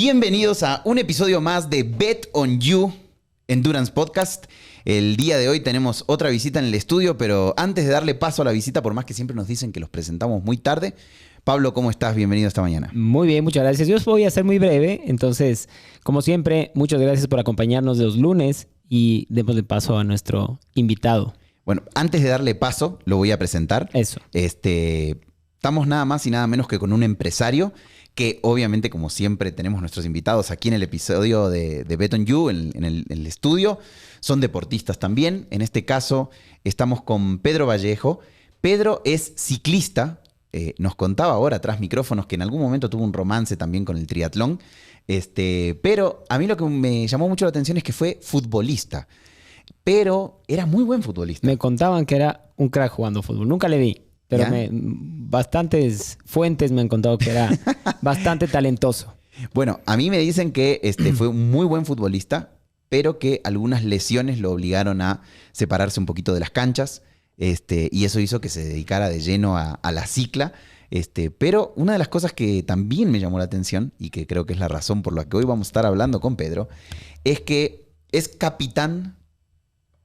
Bienvenidos a un episodio más de Bet on You Endurance Podcast. El día de hoy tenemos otra visita en el estudio, pero antes de darle paso a la visita, por más que siempre nos dicen que los presentamos muy tarde, Pablo, ¿cómo estás? Bienvenido esta mañana. Muy bien, muchas gracias. Yo os voy a ser muy breve, entonces, como siempre, muchas gracias por acompañarnos los lunes y démosle paso a nuestro invitado. Bueno, antes de darle paso, lo voy a presentar. Eso. Estamos nada más y nada menos que con un empresario que obviamente, como siempre, tenemos nuestros invitados aquí en el episodio de Bet on You, en el estudio. Son deportistas también. En este caso, estamos con Pedro Vallejo. Pedro es ciclista. Nos contaba ahora, tras micrófonos, que en algún momento tuvo un romance también con el triatlón. Pero a mí lo que me llamó mucho la atención es que fue futbolista. Pero era muy buen futbolista. Me contaban que era un crack jugando fútbol. Nunca le vi, pero bastantes fuentes me han contado que era bastante talentoso. Bueno, a mí me dicen que fue un muy buen futbolista, pero que algunas lesiones lo obligaron a separarse un poquito de las canchas. Y eso hizo que se dedicara de lleno a la cicla. Pero una de las cosas que también me llamó la atención, y que creo que es la razón por la que hoy vamos a estar hablando con Pedro, es que es capitán /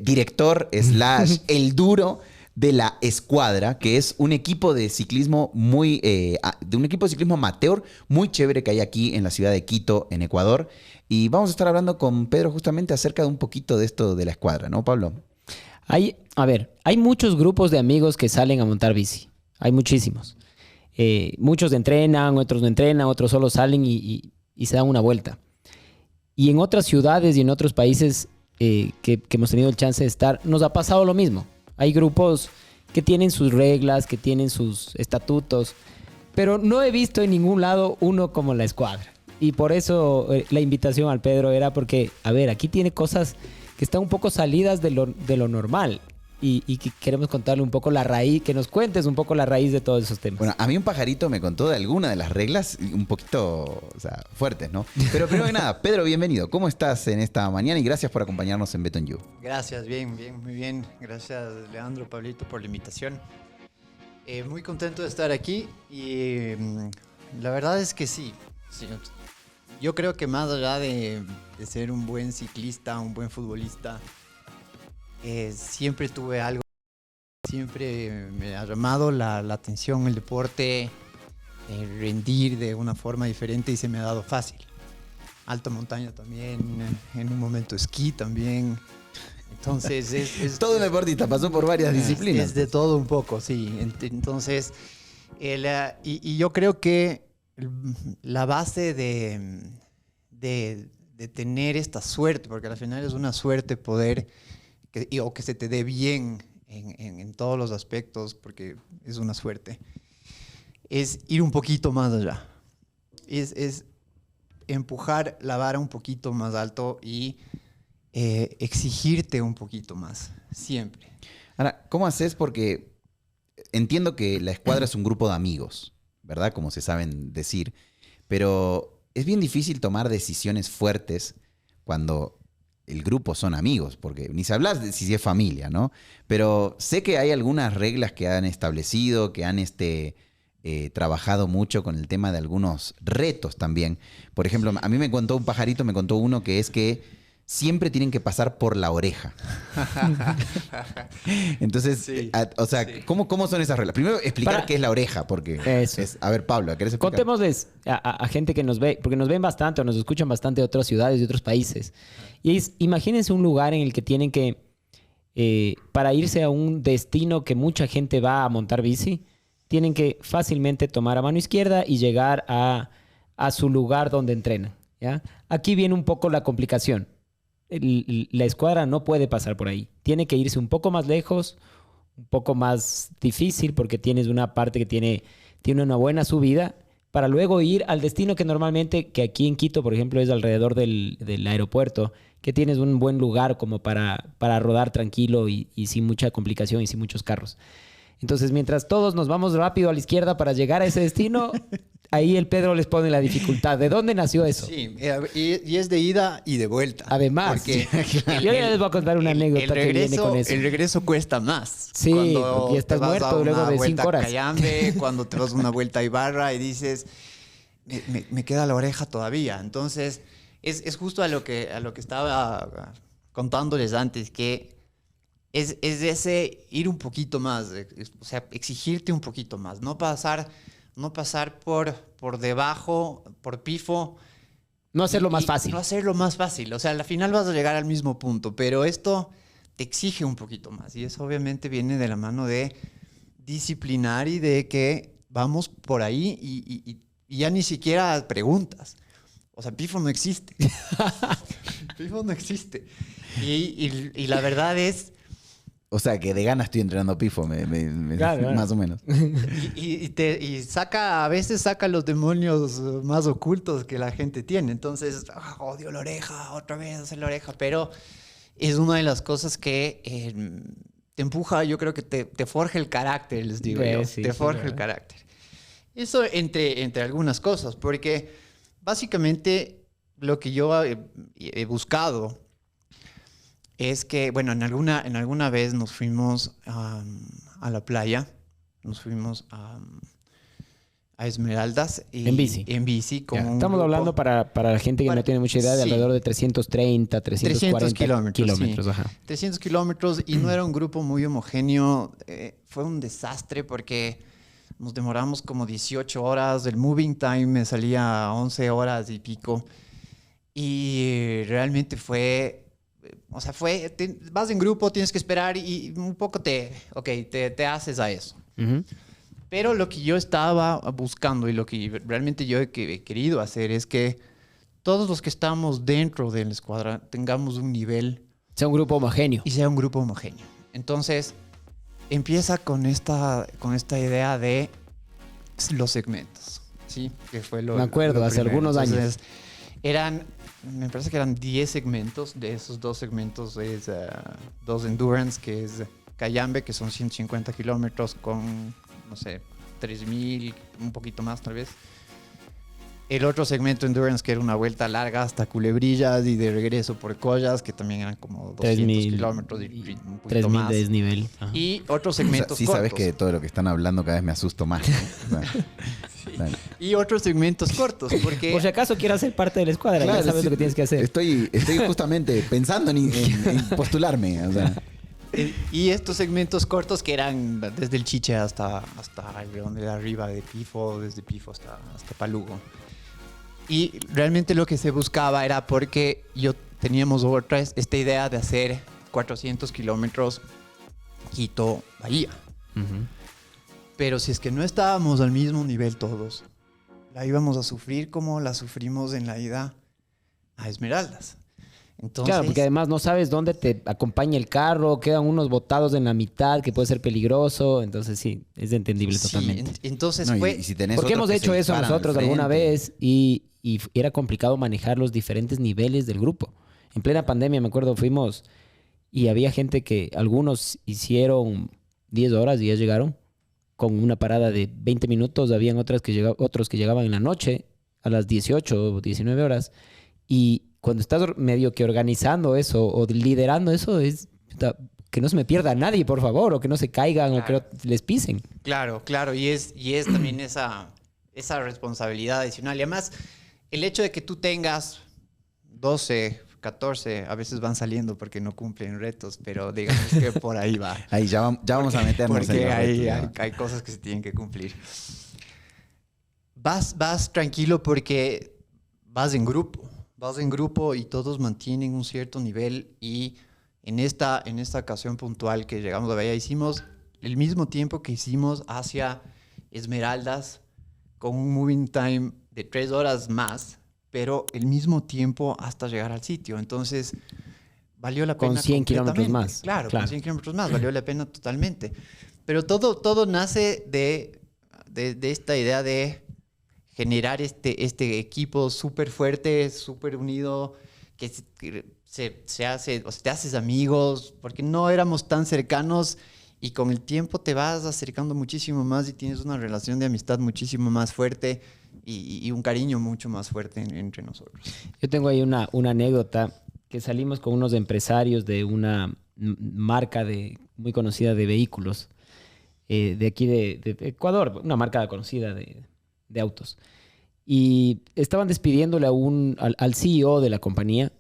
director / el duro de la Escuadra, que es un equipo de ciclismo amateur muy chévere que hay aquí en la ciudad de Quito, en Ecuador. Y vamos a estar hablando con Pedro justamente acerca de un poquito de esto de la Escuadra, ¿no, Pablo? Hay muchos grupos de amigos que salen a montar bici. Hay muchísimos. Muchos entrenan, otros no entrenan, otros solo salen y se dan una vuelta. Y en otras ciudades y en otros países que hemos tenido el chance de estar, nos ha pasado lo mismo. Hay grupos que tienen sus reglas, que tienen sus estatutos, pero no he visto en ningún lado uno como la Escuadra. Y por eso la invitación al Pedro era porque, aquí tiene cosas que están un poco salidas de lo normal y que queremos contarle un poco la raíz, que nos cuentes un poco la raíz de todos esos temas. Bueno, a mí un pajarito me contó de alguna de las reglas un poquito fuertes, ¿no? Pero primero que nada, Pedro, bienvenido. ¿Cómo estás en esta mañana? Y gracias por acompañarnos en Bet on You. Gracias, muy bien. Gracias, Leandro, Pablito, por la invitación. Muy contento de estar aquí y la verdad es que sí. Yo creo que más allá de ser un buen ciclista, un buen futbolista, siempre tuve algo, siempre me ha llamado la atención el deporte, rendir de una forma diferente y se me ha dado fácil. Alta montaña también, en un momento esquí también. Entonces es todo un deportista, pasó por varias disciplinas. Es de todo un poco, sí. Entonces, y yo creo que la base de tener esta suerte, porque al final es una suerte poder o que se te dé bien en todos los aspectos, porque es una suerte, es ir un poquito más allá. Es empujar la vara un poquito más alto y exigirte un poquito más, siempre. Ahora, ¿cómo haces? Porque entiendo que la Escuadra es un grupo de amigos, ¿verdad? Como se saben decir, pero es bien difícil tomar decisiones fuertes cuando el grupo son amigos, porque ni se habla de si es familia, ¿no? Pero sé que hay algunas reglas que han establecido, que han trabajado mucho con el tema de algunos retos también. Por ejemplo, a mí me contó un pajarito, me contó uno que es que siempre tienen que pasar por la oreja. Entonces, sí. ¿Cómo son esas reglas? Primero, explicar qué es la oreja, porque a ver, Pablo, ¿querés explicar? Contémosles a gente que nos ve, porque nos ven bastante o nos escuchan bastante de otras ciudades y otros países. Y imagínense un lugar en el que tienen que, para irse a un destino que mucha gente va a montar bici, tienen que fácilmente tomar a mano izquierda y llegar a su lugar donde entrenan, ¿ya? Aquí viene un poco la complicación. La Escuadra no puede pasar por ahí. Tiene que irse un poco más lejos, un poco más difícil, porque tienes una parte que tiene una buena subida, para luego ir al destino que normalmente, que aquí en Quito, por ejemplo, es alrededor del aeropuerto, que tienes un buen lugar como para rodar tranquilo y sin mucha complicación y sin muchos carros. Entonces, mientras todos nos vamos rápido a la izquierda para llegar a ese destino, ahí el Pedro les pone la dificultad. ¿De dónde nació eso? Sí, y es de ida y de vuelta. Además, porque yo ya les voy a contar una anécdota que viene con eso. El regreso cuesta más. Sí, porque estás muerto luego de 5 horas. Cayambe, cuando te vas una vuelta a Ibarra y dices, me queda la oreja todavía. Entonces, es justo a lo que estaba contándoles antes, que es ese ir un poquito más, o sea, exigirte un poquito más, no pasar por debajo, por pifo. No hacerlo más fácil. No hacerlo más fácil. O sea, al final vas a llegar al mismo punto, pero esto te exige un poquito más. Y eso obviamente viene de la mano de disciplinar y de que vamos por ahí y ya ni siquiera preguntas. O sea, pifo no existe. Pifo no existe. Y la verdad es... O sea, que de gana estoy entrenando pifo, Claro. más o menos. Y a veces saca los demonios más ocultos que la gente tiene. Entonces, odio la oreja, otra vez hacer la oreja. Pero es una de las cosas que te empuja, yo creo que te forja el carácter, les digo yo. Sí, te sí, forja el carácter. Eso entre algunas cosas, porque básicamente lo que yo he buscado es que, bueno, en alguna vez nos fuimos a la playa, nos fuimos a Esmeraldas. En bici. En bici. Con un Estamos grupo. hablando para la gente que no tiene mucha idea de sí. alrededor de 330, 340 kilómetros. Sí. Ajá. 300 kilómetros y no era un grupo muy homogéneo. Fue un desastre porque nos demoramos como 18 horas. El moving time me salía a 11 horas y pico. Y realmente fue... O sea, vas en grupo, tienes que esperar y un poco te haces a eso. Uh-huh. Pero lo que yo estaba buscando y lo que realmente yo he querido hacer es que todos los que estamos dentro de la escuadra tengamos un nivel... Sea un grupo homogéneo. Y sea un grupo homogéneo. Entonces, empieza con esta idea de los segmentos, ¿sí? Que fue Me acuerdo, hace primero. algunos años. Entonces, me parece que eran 10 segmentos. De esos 2 segmentos es 2 endurance, que es Cayambe, que son 150 kilómetros con, no sé, 3,000, un poquito más tal vez. El otro segmento endurance, que era una vuelta larga hasta Culebrillas y de regreso por Collas, que también eran como 200 kilómetros y un poquito 3,000 más. de desnivel. Ajá. Y otros segmentos sí cortos. sabes que todo lo que están hablando cada vez me asusto más, ¿no? O sea, dale. Y otros segmentos cortos, porque... Por si acaso quieras ser parte de la escuadra, Claro, ya sabes sí, lo que tienes que hacer. Estoy justamente pensando en postularme. O sea, Y estos segmentos cortos que eran desde el Chiche hasta el León de arriba de Pifo, desde Pifo hasta Palugo. Y realmente lo que se buscaba era porque teníamos esta idea de hacer 400 kilómetros Quito-Bahía. Uh-huh. Pero si es que no estábamos al mismo nivel todos, la íbamos a sufrir como la sufrimos en la ida a Esmeraldas. Entonces, Claro, porque además no sabes dónde te acompaña el carro, quedan unos botados en la mitad que puede ser peligroso, entonces sí, es entendible sí, totalmente. entonces no, fue... y si tenés Porque otros hemos que hecho se eso disparan al nosotros alguna frente. vez y era complicado manejar los diferentes niveles del grupo. En plena pandemia, me acuerdo, fuimos y había gente que algunos hicieron 10 horas y ya llegaron con una parada de 20 minutos. Habían otros que llegaban en la noche a las 18 o 19 horas. Y cuando estás medio que organizando eso o liderando eso, es que no se me pierda nadie, por favor, o que no se caigan o que no les pisen. Claro, y es también esa responsabilidad adicional. Y además, el hecho de que tú tengas 12, 14, a veces van saliendo porque no cumplen retos, pero digamos que por ahí va. Ahí ya vamos a meternos en Porque los retos, ya. hay cosas que se tienen que cumplir. Vas tranquilo porque vas en grupo y todos mantienen un cierto nivel. Y en esta ocasión puntual que llegamos a Bahía, hicimos el mismo tiempo que hicimos hacia Esmeraldas con un moving time de 3 horas más, pero el mismo tiempo hasta llegar al sitio. Entonces, valió la pena. Con 100 kilómetros completamente. más. Claro, con 100 kilómetros más, valió la pena totalmente. Pero todo nace de esta idea de generar este equipo súper fuerte, súper unido, que se hace, o sea, te haces amigos, porque no éramos tan cercanos y con el tiempo te vas acercando muchísimo más y tienes una relación de amistad muchísimo más fuerte y un cariño mucho más fuerte entre nosotros. Yo tengo ahí una anécdota que salimos con unos empresarios de una marca muy conocida de vehículos, de aquí de Ecuador, una marca conocida de autos. y estaban despidiéndole al CEO de la compañía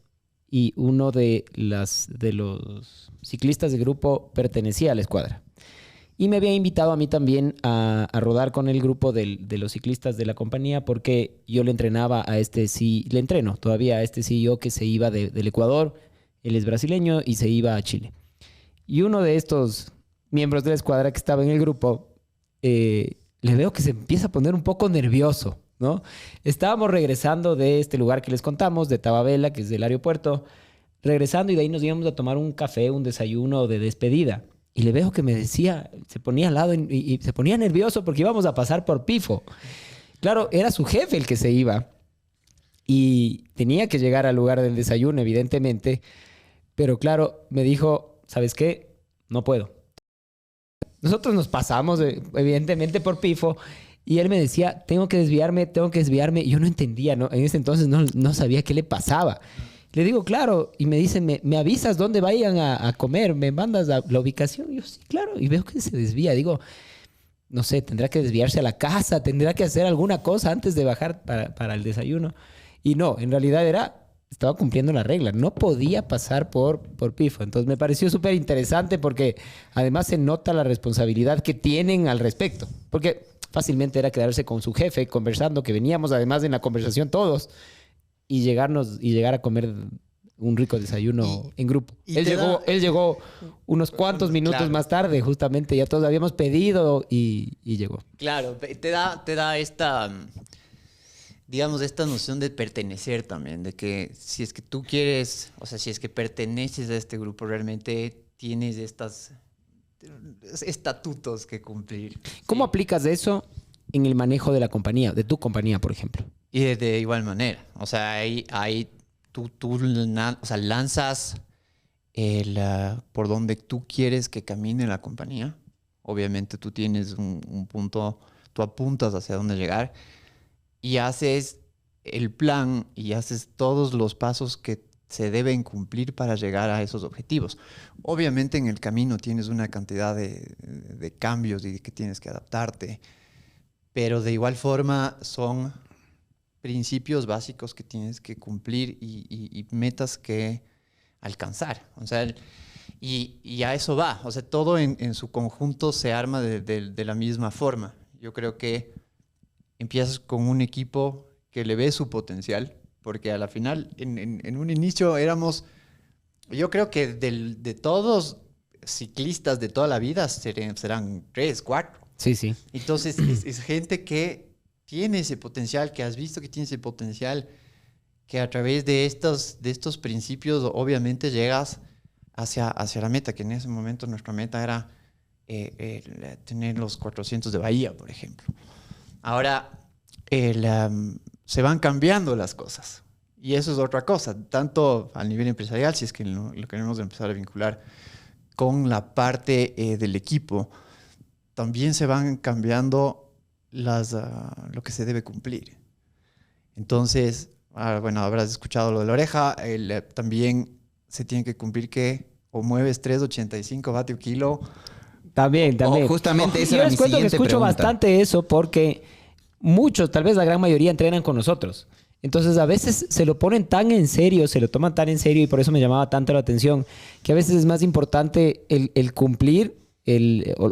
y uno de los ciclistas del grupo pertenecía a la escuadra. Y me había invitado a mí también a rodar con el grupo de los ciclistas de la compañía porque yo le entrenaba a le entreno todavía a este CEO que se iba del Ecuador, él es brasileño y se iba a Chile. Y uno de estos miembros de la escuadra que estaba en el grupo, le veo que se empieza a poner un poco nervioso, ¿no? Estábamos regresando de este lugar que les contamos, de Tababela, que es del aeropuerto, regresando y de ahí nos íbamos a tomar un café, un desayuno de despedida. Y le veo que me decía, se ponía al lado y se ponía nervioso porque íbamos a pasar por Pifo. Claro, era su jefe el que se iba y tenía que llegar al lugar del desayuno, evidentemente. Pero claro, me dijo, ¿sabes qué? No puedo. Nosotros nos pasamos, evidentemente, por Pifo. Y él me decía, tengo que desviarme. Y yo no entendía, ¿no? En ese entonces no sabía qué le pasaba. Le digo, claro. Y me dice, ¿me avisas dónde vayan a comer? ¿Me mandas la ubicación? Y yo, sí, claro. Y veo que se desvía. Digo, no sé, tendrá que desviarse a la casa. Tendrá que hacer alguna cosa antes de bajar para el desayuno. Y no, en realidad estaba cumpliendo la regla. No podía pasar por Pifo. Entonces me pareció súper interesante porque además se nota la responsabilidad que tienen al respecto. Porque fácilmente era quedarse con su jefe conversando, que veníamos además en la conversación todos, y llegar a comer un rico desayuno en grupo. Él llegó unos cuantos minutos más tarde, justamente, ya todos habíamos pedido y llegó. Claro, te da esta, digamos, esta noción de pertenecer también, de que si es que tú quieres, o sea, si es que perteneces a este grupo, realmente tienes estos estatutos que cumplir. ¿Cómo aplicas eso en el manejo de la compañía, de tu compañía, por ejemplo? Y de igual manera, o sea, ahí tú o sea, lanzas por donde tú quieres que camine la compañía. Obviamente tú tienes un punto, tú apuntas hacia dónde llegar y haces el plan y haces todos los pasos que se deben cumplir para llegar a esos objetivos. Obviamente en el camino tienes una cantidad de cambios y que tienes que adaptarte, pero de igual forma son principios básicos que tienes que cumplir y metas que alcanzar. O sea, y a eso va. O sea, todo en su conjunto se arma de la misma forma. Yo creo que empiezas con un equipo que le ve su potencial, porque a la final, en un inicio éramos, yo creo que de todos ciclistas de toda la vida serán 3, 4. Sí, sí. Entonces es gente que tiene ese potencial, que has visto que tiene ese potencial, que a través de estos principios obviamente llegas hacia la meta, que en ese momento nuestra meta era tener los 400 de Bahía, por ejemplo. Ahora se van cambiando las cosas y eso es otra cosa, tanto a nivel empresarial, si es que lo queremos empezar a vincular con la parte del equipo, también se van cambiando lo que se debe cumplir. Entonces, bueno, habrás escuchado lo de la oreja, también se tiene que cumplir que o mueves 385 vatios kilo. También. Justamente esa era mi siguiente pregunta. Yo les cuento que escucho bastante eso porque muchos, tal vez la gran mayoría, entrenan con nosotros. Entonces, a veces se lo ponen tan en serio, se lo toman tan en serio y por eso me llamaba tanto la atención, que a veces es más importante el cumplir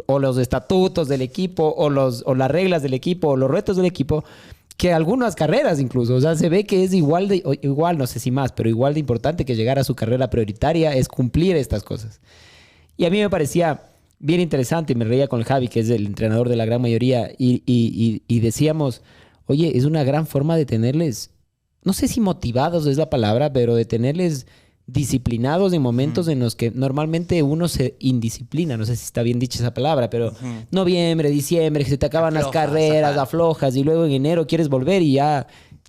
o los estatutos del equipo o las reglas del equipo o los retos del equipo que algunas carreras incluso. O sea, se ve que es igual, no sé si más, pero igual de importante que llegar a su carrera prioritaria es cumplir estas cosas. Y a mí me parecía bien interesante y me reía con el Javi, que es el entrenador de la gran mayoría, y decíamos, oye, es una gran forma de tenerles, no sé si motivados es la palabra, pero de tenerles disciplinados en momentos en los que normalmente uno se indisciplina. No sé si está bien dicha esa palabra, pero noviembre, diciembre, que se te acaban las carreras, aflojas y luego en enero quieres volver y ya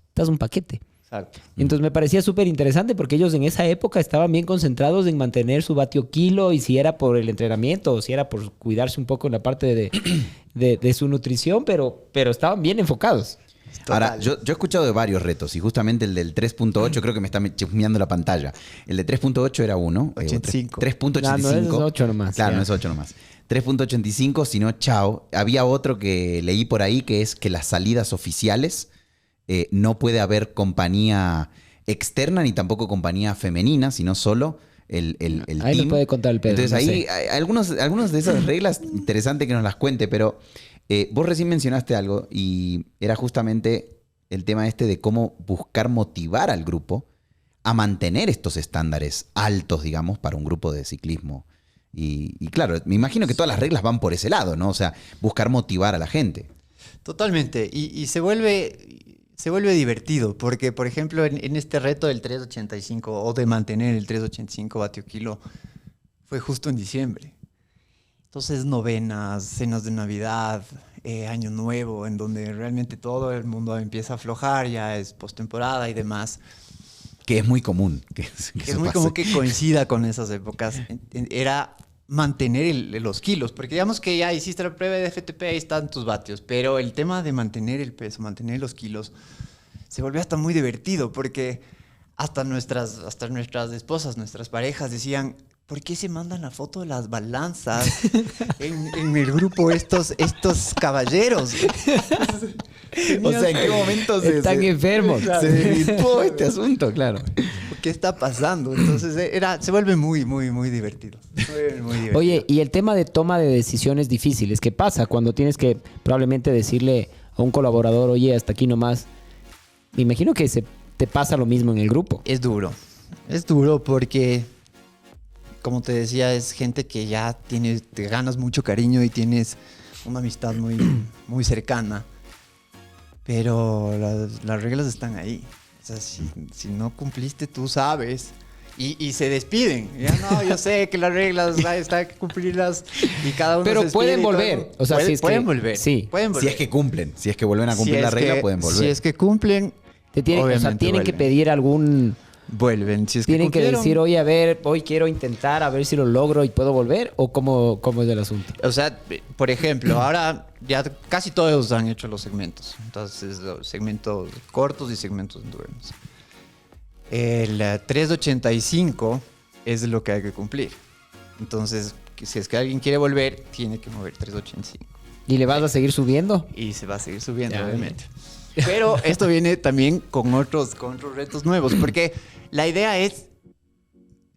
estás un paquete. Exacto. Entonces me parecía súper interesante porque ellos en esa época estaban bien concentrados en mantener su vatio kilo y si era por el entrenamiento o si era por cuidarse un poco en la parte de su nutrición, pero estaban bien enfocados. Total. Ahora, yo he escuchado de varios retos y justamente el del 3.8 creo que me está chusmeando la pantalla. El de 3.8 era uno. 85. 3.85. No es 8 nomás. Claro, no es 8 nomás. 3.85, si no, chao. Había otro que leí por ahí que es que las salidas oficiales no puede haber compañía externa ni tampoco compañía femenina, sino solo el Ahí team. nos puede contar el Pedro. Entonces no ahí sé. hay algunas de esas reglas, interesante que nos las cuente, pero vos recién mencionaste algo y era justamente el tema este de cómo buscar motivar al grupo a mantener estos estándares altos, digamos, para un grupo de ciclismo. Y claro, me imagino que todas las reglas van por ese lado, ¿no? O sea, buscar motivar a la gente. Totalmente. Y se vuelve divertido, porque, por ejemplo, en este reto del 385 o de mantener el 385 vatio kilo, fue justo en diciembre. Entonces, novenas, cenas de Navidad, Año Nuevo, en donde realmente todo el mundo empieza a aflojar, ya es postemporada y demás. Que es muy común. Que Es eso muy pase. común que coincida con esas épocas. Era mantener los kilos, porque digamos que ya hiciste la prueba de FTP, ahí están tus vatios, pero el tema de mantener el peso, mantener los kilos, se volvió hasta muy divertido, porque hasta nuestras esposas, nuestras parejas decían, ¿por qué se mandan la foto de las balanzas en el grupo estos caballeros? O sea, ¿en qué momento Están enfermos. se desvirtuó este asunto? Claro. ¿Qué está pasando? Entonces se vuelve muy, muy, muy divertido. Se vuelve muy divertido. Oye, y el tema de toma de decisiones difíciles, ¿qué pasa cuando tienes que probablemente decirle a un colaborador, oye, hasta aquí nomás? Me imagino que te pasa lo mismo en el grupo. Es duro porque, como te decía, es gente que ya te ganas mucho cariño y tienes una amistad muy, muy cercana. Pero las reglas están ahí. O sea, si no cumpliste, tú sabes. Y se despiden. Ya no, yo sé que las reglas hay que cumplirlas y cada uno Pero se despide pueden y todo. volver. O sea, si es que- pueden volver. sí. Pueden Si volver. es que cumplen, si es que vuelven a cumplir la regla, pueden volver. Si es que cumplen, O sea, obviamente tienen que vuelven. pedir algún... Vuelven. Si es Tienen que cumplieron, decir, oye, a ver, hoy quiero intentar, a ver si lo logro y puedo volver. ¿O cómo es el asunto? O sea, por ejemplo, ahora ya casi todos han hecho los segmentos. Entonces, los segmentos cortos y segmentos endurance. El 385 es lo que hay que cumplir. Entonces, si es que alguien quiere volver, tiene que mover 385. ¿Y le vas a seguir subiendo? Y se va a seguir subiendo, Ya, obviamente. Pero esto viene también con otros retos nuevos, porque la idea es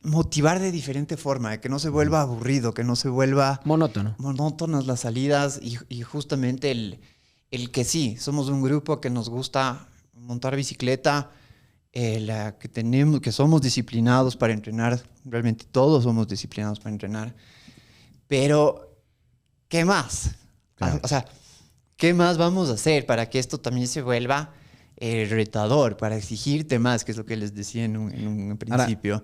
motivar de diferente forma, que no se vuelva aburrido, que no se vuelva Monótono. monótonas las salidas y justamente el que sí, somos un grupo que nos gusta montar bicicleta, que somos disciplinados para entrenar, realmente todos somos disciplinados para entrenar, pero ¿qué más? Claro. O sea, ¿qué más vamos a hacer para que esto también se vuelva retador, para exigirte más, que es lo que les decía en un principio,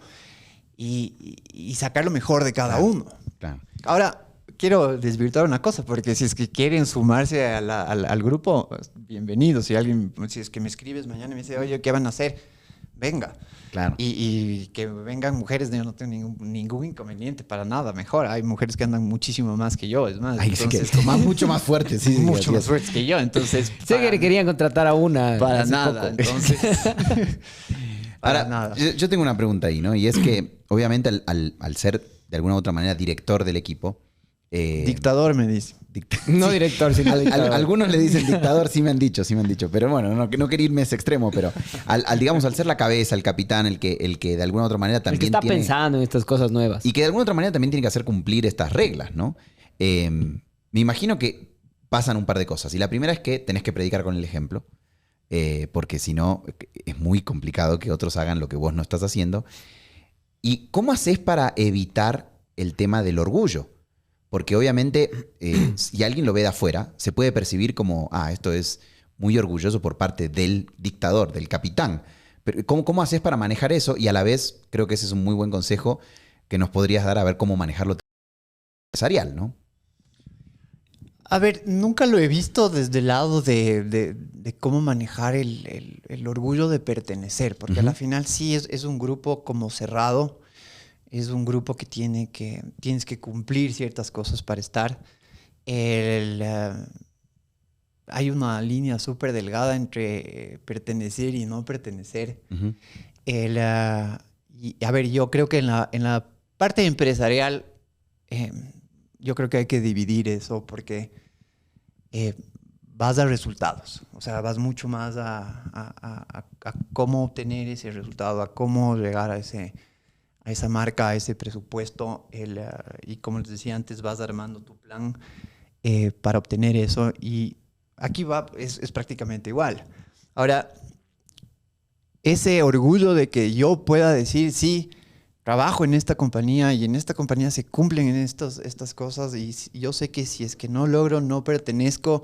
y sacar lo mejor de cada uno? Claro. Ahora, quiero desvirtuar una cosa, porque si es que quieren sumarse al grupo, bienvenidos. Si es que me escribes mañana y me dice, oye, ¿qué van a hacer? Venga. Claro. Y que vengan mujeres, yo no tengo ningún inconveniente para nada, mejor. Hay mujeres que andan muchísimo más que yo, es más. Ay, sí que entonces, mucho más fuerte, sí. mucho así más es. fuertes que yo, entonces... Sé que le querían contratar a una. Para hace nada, poco. entonces... Ahora, para nada. yo tengo una pregunta ahí, ¿no? Y es que, obviamente, al ser de alguna u otra manera director del equipo. Dictador, me dice. No director, sino dictador. Algunos le dicen dictador, sí me han dicho. Pero bueno, no quería irme a ese extremo, pero digamos, al ser la cabeza, el capitán, el que de alguna u otra manera El que también está tiene. pensando en estas cosas nuevas. Y que de alguna u otra manera también tiene que hacer cumplir estas reglas, ¿no? Me imagino que pasan un par de cosas. Y la primera es que tenés que predicar con el ejemplo. Porque si no, es muy complicado que otros hagan lo que vos no estás haciendo. ¿Y cómo haces para evitar el tema del orgullo? Porque obviamente, si alguien lo ve de afuera, se puede percibir como, esto es muy orgulloso por parte del dictador, del capitán. Pero ¿cómo haces para manejar eso? Y a la vez, creo que ese es un muy buen consejo que nos podrías dar a ver cómo manejarlo empresarial, ¿no? A ver, nunca lo he visto desde el lado de cómo manejar el orgullo de pertenecer, porque a la final sí es un grupo como cerrado, es un grupo que tienes que cumplir ciertas cosas para estar. Hay una línea súper delgada entre pertenecer y no pertenecer. Uh-huh. Y a ver, yo creo que en la parte empresarial, yo creo que hay que dividir eso porque vas a resultados. O sea, vas mucho más a cómo obtener ese resultado, a cómo llegar a esa marca, a ese presupuesto. Y como les decía antes, vas armando tu plan para obtener eso. Y aquí es prácticamente igual. Ahora, ese orgullo de que yo pueda decir, sí, trabajo en esta compañía y en esta compañía se cumplen en estas cosas y yo sé que si es que no logro, no pertenezco,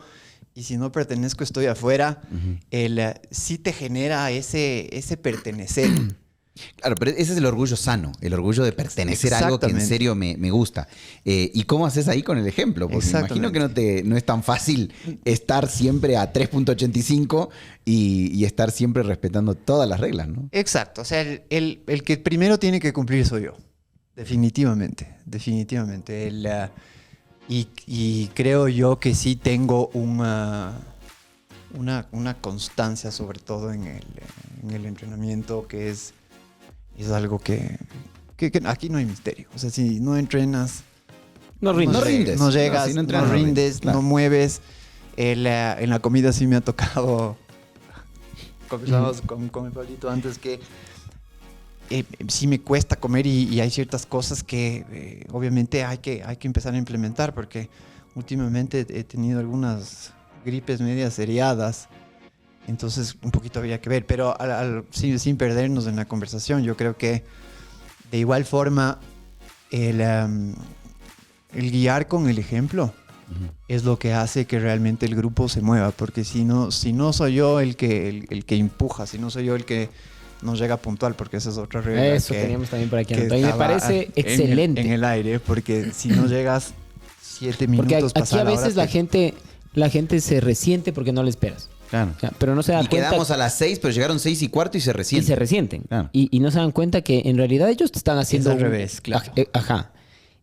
y si no pertenezco estoy afuera, sí te genera ese pertenecer. Claro, pero ese es el orgullo sano, el orgullo de pertenecer a algo que en serio me gusta. ¿Y cómo haces ahí con el ejemplo? Porque me imagino que no es tan fácil estar siempre a 3.85 y estar siempre respetando todas las reglas, ¿no? Exacto, o sea, el que primero tiene que cumplir soy yo, definitivamente. Y creo yo que sí tengo una constancia, sobre todo en el entrenamiento, que es algo que aquí no hay misterio. O sea, si no entrenas, no rindes. No llegas, no rindes, claro. no mueves. En la comida sí me ha tocado, conversábamos con el Pablito antes, que sí me cuesta comer y hay ciertas cosas que obviamente hay que empezar a implementar, porque últimamente he tenido algunas gripes medias seriadas. Entonces, un poquito habría que ver, pero sin perdernos en la conversación, yo creo que de igual forma el guiar con el ejemplo es lo que hace que realmente el grupo se mueva, porque si no soy yo el que empuja, si no soy yo el que nos llega puntual, porque esa es otra regla. Eso teníamos también por aquí. Y me parece excelente. En el aire, porque si no llegas 7 minutos porque aquí a veces la gente se resiente porque no le esperas. Claro. O sea, pero no se dan cuenta. Quedamos a las 6, pero llegaron 6:15 y se resienten. Y se resienten. Claro. Y no se dan cuenta que en realidad ellos te están haciendo... Es al revés, claro. Ajá.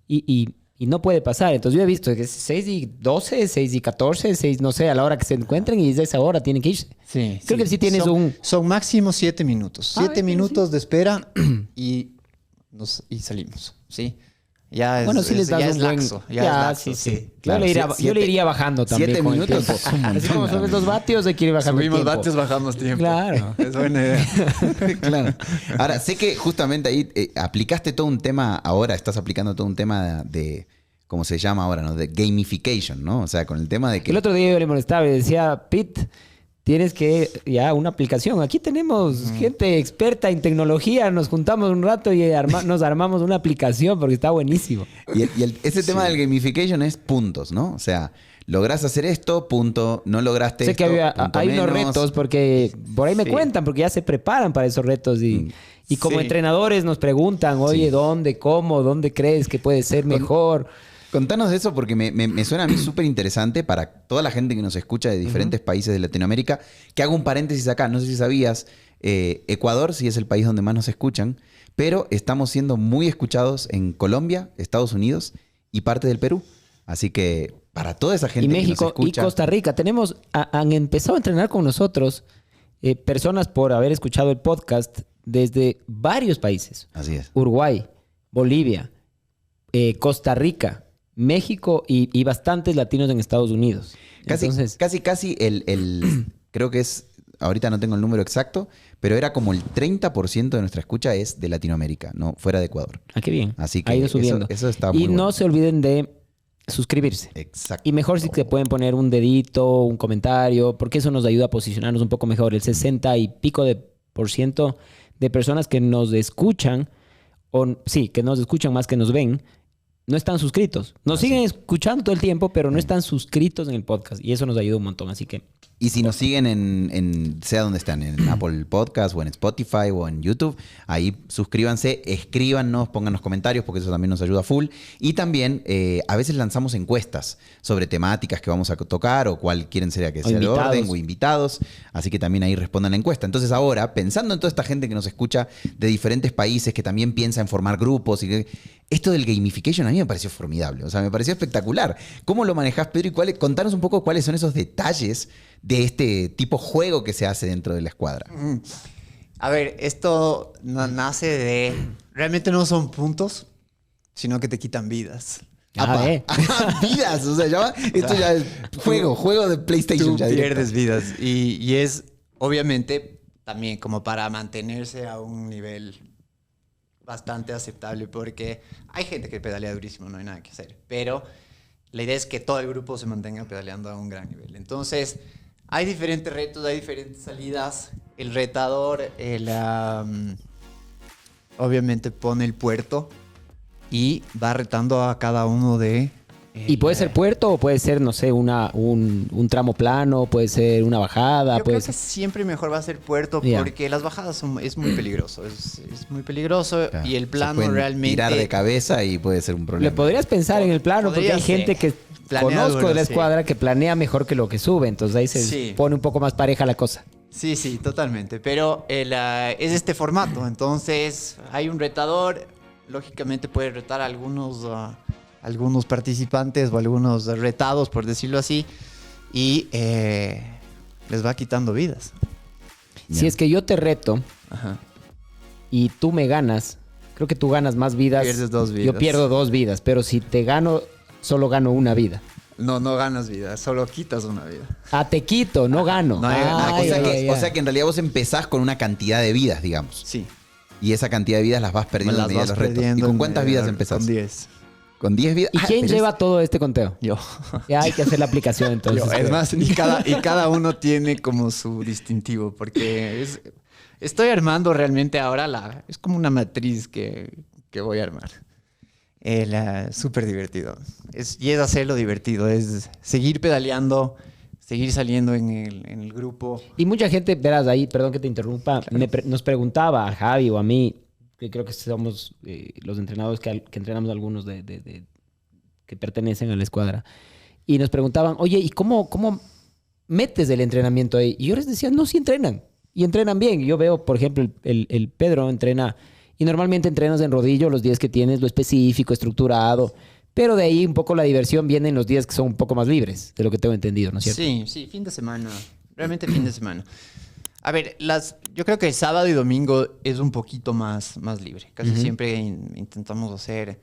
Y no puede pasar. Entonces yo he visto que es 6:12, 6:14, 6, no sé, a la hora que se encuentren y desde esa hora tienen que irse. Sí. Creo que sí tienes son máximo 7 minutos. 7 minutos de espera y salimos, ¿sí? Ya es, bueno, sí les das ya un es buen... laxo. Ya es laxo, sí. Claro, yo le iría bajando también. 7 con el minutos. tiempo. Es un montón, así como subes los vatios, hay que ir bajando el Subimos tiempo. vatios, bajamos tiempo. Claro. Es buena idea. Claro. Ahora, sé que justamente ahí aplicaste todo un tema, ahora estás aplicando todo un tema de ¿cómo se llama ahora, no? De gamification, ¿no? O sea, con el tema de que... El otro día yo le molestaba y decía, Pete, tienes que ya una aplicación. Aquí tenemos gente experta en tecnología, nos juntamos un rato y nos armamos una aplicación porque está buenísimo. Y ese tema del gamification es puntos, ¿no? O sea, lográs hacer esto, punto, no lograste Sé esto, que punto hay unos menos. retos porque por ahí me cuentan, porque ya se preparan para esos retos y como entrenadores nos preguntan, oye, ¿dónde, cómo, dónde crees que puede ser mejor? Contanos de eso porque me suena a mí súper interesante para toda la gente que nos escucha de diferentes países de Latinoamérica. Que hago un paréntesis acá, no sé si sabías, Ecuador sí es el país donde más nos escuchan, pero estamos siendo muy escuchados en Colombia, Estados Unidos y parte del Perú. Así que para toda esa gente y México que nos escucha... y Costa Rica. Han empezado a entrenar con nosotros personas por haber escuchado el podcast desde varios países. Así es. Uruguay, Bolivia, Costa Rica, México y bastantes latinos en Estados Unidos. Entonces, Casi creo que es, ahorita no tengo el número exacto, pero era como el 30% de nuestra escucha es de Latinoamérica, no fuera de Ecuador. qué bien. Así que ha ido subiendo. eso está muy y bueno. no se olviden de suscribirse. Exacto. Y mejor si te pueden poner un dedito, un comentario, porque eso nos ayuda a posicionarnos un poco mejor. El 60 y pico de personas que nos escuchan, que nos escuchan más que nos ven, no están suscritos. Nos siguen escuchando todo el tiempo, pero no están suscritos en el podcast. Y eso nos ayuda un montón. Así que... Y si nos siguen en sea donde están, en Apple Podcast o en Spotify o en YouTube, ahí suscríbanse, escríbanos, pónganos comentarios porque eso también nos ayuda full. Y también a veces lanzamos encuestas sobre temáticas que vamos a tocar o cuál quieren sea que sea el orden o invitados. Así que también ahí respondan la encuesta. Entonces ahora, pensando en toda esta gente que nos escucha de diferentes países, que también piensa en formar grupos y que... Esto del gamification a mí me pareció formidable, o sea, me pareció espectacular. ¿Cómo lo manejás, Pedro? Y contanos un poco cuáles son esos detalles de este tipo de juego que se hace dentro de la escuadra. A ver, esto nace de... Realmente no son puntos, sino que te quitan vidas. Apa. Vidas, o sea, esto ya es juego de PlayStation. Tú Ya pierdes vidas. Y es, obviamente, también como para mantenerse a un nivel bastante aceptable, porque hay gente que pedalea durísimo, no hay nada que hacer. Pero la idea es que todo el grupo se mantenga pedaleando a un gran nivel. Entonces, hay diferentes retos, hay diferentes salidas. El retador, obviamente, pone el puerto y va retando a cada uno de... Y puede ser puerto o puede ser, no sé, un tramo plano, puede ser una bajada. Yo puede creo que ser... siempre mejor va a ser puerto Yeah. porque las bajadas es muy peligroso. Es muy peligroso Claro, y el se plano pueden realmente... tirar de cabeza y puede ser un problema. Le podrías pensar en el plano porque Podría hay gente ser. que Planea conozco duro, de la sí. escuadra que planea mejor que lo que sube. Entonces ahí se Sí. pone un poco más pareja la cosa. Sí, sí, totalmente. Pero es este formato. Entonces, hay un retador. Lógicamente puede retar a algunos participantes o algunos retados, por decirlo así. Y les va quitando vidas. Si Ya. es que yo te reto Ajá. y tú me ganas, creo que tú ganas más vidas. Pierdes 2 vidas. Yo pierdo 2 vidas, pero si te gano, solo gano 1 vida. No, no ganas vida, solo quitas una vida. Ah, te quito, no gano. No hay- Ay, o, sea ay, que, ay, o ay. sea que en realidad vos empezás con una cantidad de vidas, digamos. Sí. Y esa cantidad de vidas las vas perdiendo Las en medida de vas los retos. ¿Y perdiendo con en cuántas medida- vidas empezás? Con 10. ¿Con 10 vidas? ¿Y quién pero lleva todo este conteo? Yo. Ya hay que hacer la aplicación entonces. Es más, y cada uno tiene como su distintivo, porque estoy armando realmente ahora es como una matriz que voy a armar. Súper divertido. Y es hacerlo divertido, es seguir pedaleando, seguir saliendo en el grupo. Y mucha gente, verás ahí, perdón que te interrumpa, nos preguntaba a Javi o a mí, que creo que somos los entrenadores que entrenamos algunos que pertenecen a la escuadra, y nos preguntaban, oye, ¿y cómo metes el entrenamiento ahí? Y yo les decía, no, sí entrenan, y entrenan bien. Yo veo, por ejemplo, el Pedro entrena, y normalmente entrenas en rodillo los días que tienes lo específico, estructurado, pero de ahí un poco la diversión viene en los días que son un poco más libres, de lo que tengo entendido, ¿no es cierto? Sí, sí, fin de semana. Realmente fin de semana. A ver, yo creo que el sábado y domingo es un poquito más libre. Casi siempre intentamos hacer,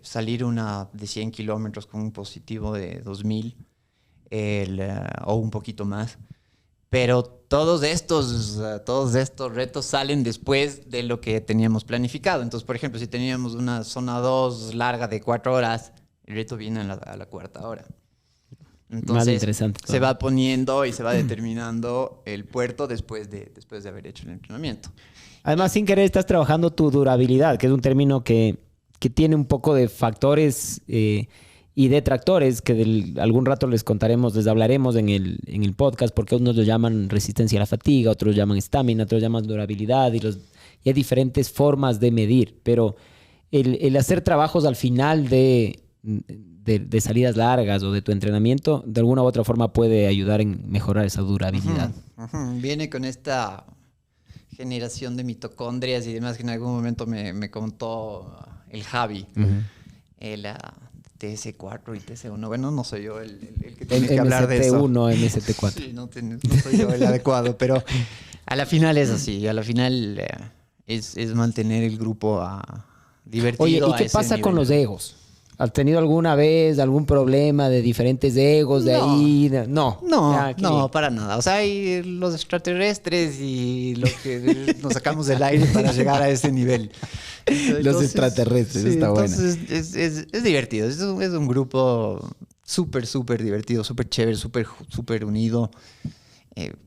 salir de 100 kilómetros con un positivo de 2000 o un poquito más. Pero todos estos retos salen después de lo que teníamos planificado. Entonces, por ejemplo, si teníamos una zona 2 larga de 4 horas, el reto viene a la cuarta hora. Más Entonces, interesante se todo. va poniendo y se va determinando el puerto después de haber hecho el entrenamiento. Además, sin querer, estás trabajando tu durabilidad, que es un término que tiene un poco de factores y detractores, que algún rato les hablaremos en el podcast, porque unos lo llaman resistencia a la fatiga, otros llaman estamina, otros llaman durabilidad, y hay diferentes formas de medir. Pero el hacer trabajos al final de salidas largas o de tu entrenamiento, de alguna u otra forma puede ayudar en mejorar esa durabilidad. Viene con esta generación de mitocondrias y demás que en algún momento me contó el Javi, el TS4 y TS1. Bueno, no soy yo el que tiene que hablar de eso. MST1, MST4. Sí, no soy yo el adecuado, pero a la final es así. A la final es mantener el grupo divertido. Oye, ¿y a qué ese pasa con nivel. los egos? ¿Has tenido alguna vez algún problema de diferentes egos de No. ahí? No. No, Ah, qué no, bien. para nada. O sea, hay los extraterrestres y lo que nos sacamos del aire para llegar a ese nivel. Los extraterrestres, está buena. Entonces es divertido. Es un grupo súper divertido, súper chévere, súper unido.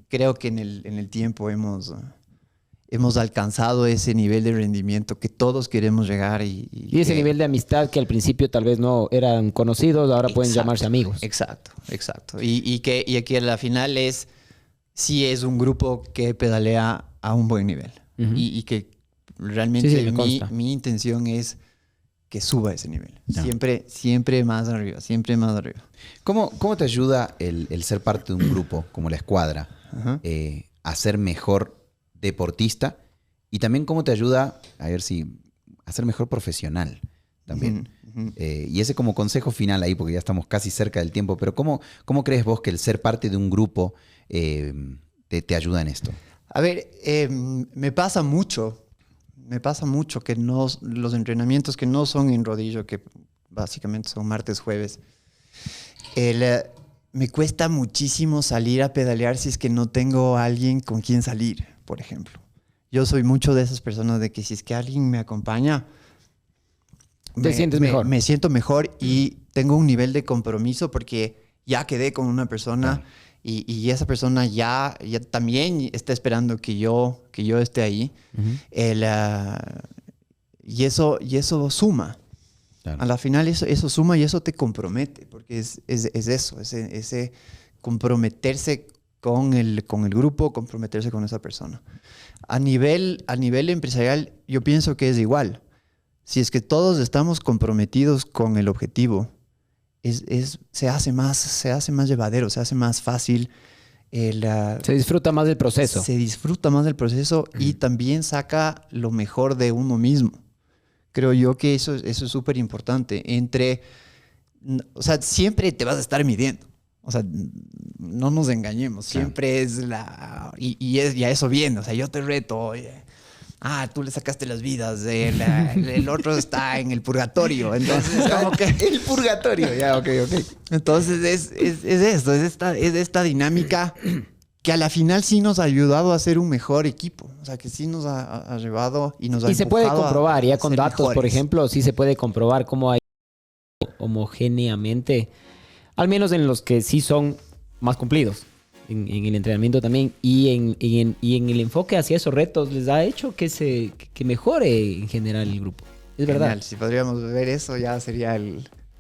Creo que en el tiempo hemos alcanzado ese nivel de rendimiento que todos queremos llegar. Y ese nivel de amistad que al principio tal vez no eran conocidos, ahora pueden Exacto, llamarse amigos. Exacto. Y aquí a la final sí es un grupo que pedalea a un buen nivel. Ujú. Y que realmente Sí, me consta. mi intención es que suba ese nivel. Ya. Siempre más arriba, siempre más arriba. ¿Cómo te ayuda el ser parte de un grupo como la escuadra Ajá. a ser mejor deportista? Y también cómo te ayuda a ser mejor profesional también. Ujú. Y ese como consejo final ahí, porque ya estamos casi cerca del tiempo, pero ¿cómo crees vos que el ser parte de un grupo te ayuda en esto? A ver, me pasa mucho que los entrenamientos que no son en rodillo, que básicamente son martes, jueves. Me cuesta muchísimo salir a pedalear si es que no tengo a alguien con quien salir, por ejemplo. Yo soy mucho de esas personas de que si es que alguien me acompaña, te sientes mejor. Me siento mejor y tengo un nivel de compromiso porque ya quedé con una persona y esa persona ya también está esperando que yo esté ahí. Y eso suma. Claro. A la final eso suma y eso te compromete, porque es eso, ese comprometerse con el grupo, comprometerse con esa persona. A nivel empresarial, yo pienso que es igual. Si es que todos estamos comprometidos con el objetivo, se hace más llevadero, se hace más fácil. Se disfruta más del proceso. Se disfruta más del proceso y también saca lo mejor de uno mismo. Creo yo que eso es súper importante. O sea, siempre te vas a estar midiendo. O sea, no nos engañemos. Siempre es y a eso viene. O sea, yo te reto. Oye, tú le sacaste las vidas. El otro está en el purgatorio. Entonces, como que... El purgatorio, ya, ok. Entonces, es esto. Es esta dinámica que a la final sí nos ha ayudado a ser un mejor equipo. O sea, que sí nos ha llevado y nos ha Y se puede comprobar, ya con datos, mejores. por ejemplo, sí se puede comprobar cómo hay homogéneamente, al menos en los que sí son más cumplidos en el entrenamiento también y en el enfoque hacia esos retos les ha hecho que mejore en general el grupo. Es Genial. verdad. Si podríamos ver eso, ya sería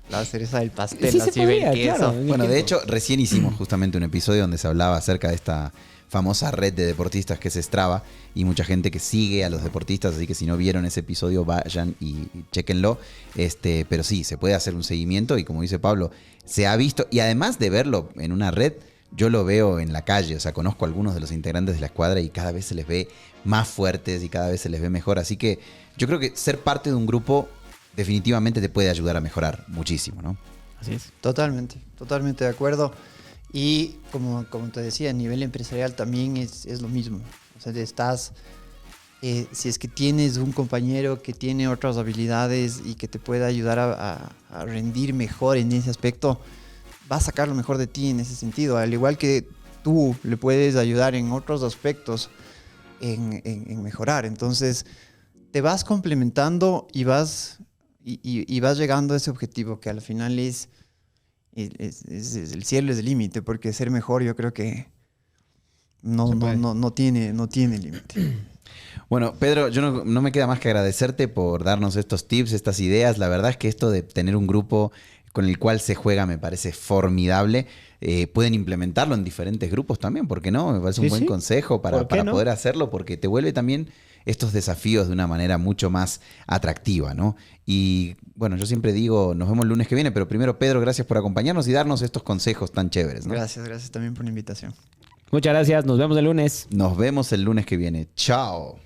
la cereza del pastel. Sí se así ver podría, que claro. eso. Bueno, de hecho, recién hicimos justamente un episodio donde se hablaba acerca de esta famosa red de deportistas que es Strava y mucha gente que sigue a los deportistas, así que si no vieron ese episodio vayan y chéquenlo. Pero sí, se puede hacer un seguimiento y como dice Pablo, se ha visto, y además de verlo en una red, yo lo veo en la calle, o sea, conozco a algunos de los integrantes de la escuadra y cada vez se les ve más fuertes y cada vez se les ve mejor, así que yo creo que ser parte de un grupo definitivamente te puede ayudar a mejorar muchísimo, ¿no? Así es. Totalmente de acuerdo. Y como te decía, a nivel empresarial también es lo mismo. O sea, si es que tienes un compañero que tiene otras habilidades y que te pueda ayudar a rendir mejor en ese aspecto, va a sacar lo mejor de ti en ese sentido. Al igual que tú le puedes ayudar en otros aspectos en mejorar. Entonces, te vas complementando y vas llegando a ese objetivo que al final es el cielo es el límite, porque ser mejor yo creo que no tiene límite. Bueno, Pedro, yo no me queda más que agradecerte por darnos estos tips, estas ideas. La verdad es que esto de tener un grupo con el cual se juega me parece formidable. Pueden implementarlo en diferentes grupos también, ¿por qué no? Me parece un buen consejo para poder hacerlo, porque te vuelve también estos desafíos de una manera mucho más atractiva, ¿no? Y bueno, yo siempre digo, nos vemos el lunes que viene, pero primero, Pedro, gracias por acompañarnos y darnos estos consejos tan chéveres, ¿no? Gracias también por la invitación. Muchas gracias, nos vemos el lunes. Nos vemos el lunes que viene. Chao.